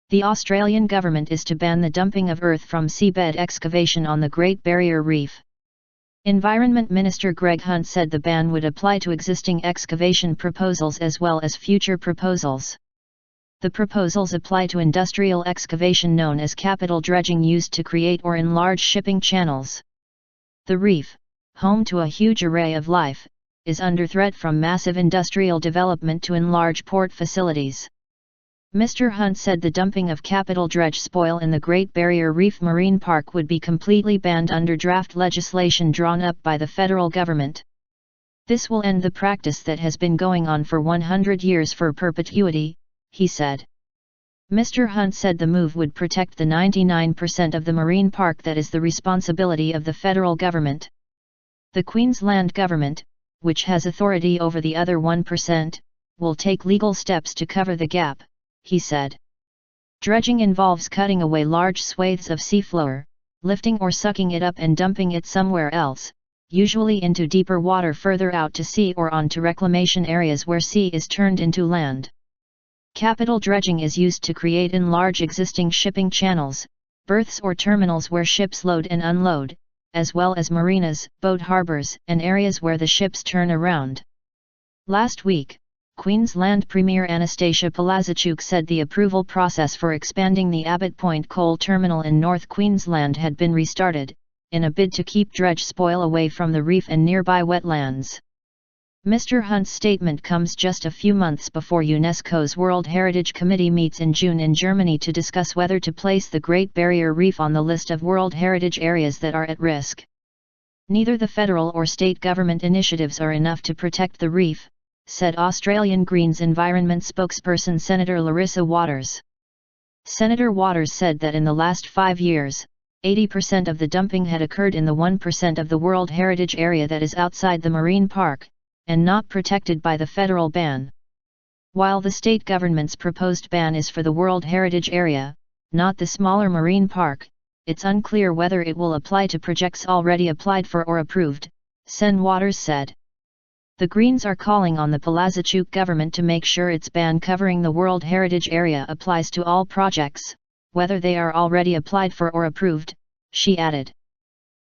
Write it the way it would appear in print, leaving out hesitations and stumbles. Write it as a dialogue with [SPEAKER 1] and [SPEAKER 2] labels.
[SPEAKER 1] The Australian government is to ban the dumping of earth from seabed excavation on the Great Barrier Reef. Environment Minister Greg Hunt said the ban would apply to existing excavation proposals as well as future proposals. The proposals apply to industrial excavation known as capital dredging used to create or enlarge shipping channels. The reef, home to a huge array of life, is under threat from massive industrial development to enlarge port facilities. Mr. Hunt said the dumping of capital dredge spoil in the Great Barrier Reef Marine Park would be completely banned under draft legislation drawn up by the federal government. This will end the practice that has been going on for 100 years for perpetuity, he said. Mr. Hunt said the move would protect the 99% of the marine park that is the responsibility of the federal government. The Queensland government, which has authority over the other 1%, will take legal steps to cover the gap, he said. Dredging involves cutting away large swathes of seafloor, lifting or sucking it up and dumping it somewhere else, usually into deeper water further out to sea or onto reclamation areas where sea is turned into land. Capital dredging is used to create and enlarge existing shipping channels, berths or terminals where ships load and unload, as well as marinas, boat harbors, and areas where the ships turn around. Last week, Queensland Premier Anastasia Palaszczuk said the approval process for expanding the Abbott Point coal terminal in North Queensland had been restarted, in a bid to keep dredge spoil away from the reef and nearby wetlands. Mr. Hunt's statement comes just a few months before UNESCO's World Heritage Committee meets in June in Germany to discuss whether to place the Great Barrier Reef on the list of World Heritage Areas that are at risk. Neither the federal or state government initiatives are enough to protect the reef, said Australian Greens Environment spokesperson Senator Larissa Waters. Senator Waters said that in the last 5 years, 80% of the dumping had occurred in the 1% of the World Heritage Area that is outside the marine park, and not protected by the federal ban. While the state government's proposed ban is for the World Heritage Area, not the smaller marine park, it's unclear whether it will apply to projects already applied for or approved, Sen Waters said. The Greens are calling on the Palaszczuk government to make sure its ban covering the World Heritage Area applies to all projects, whether they are already applied for or approved, she added.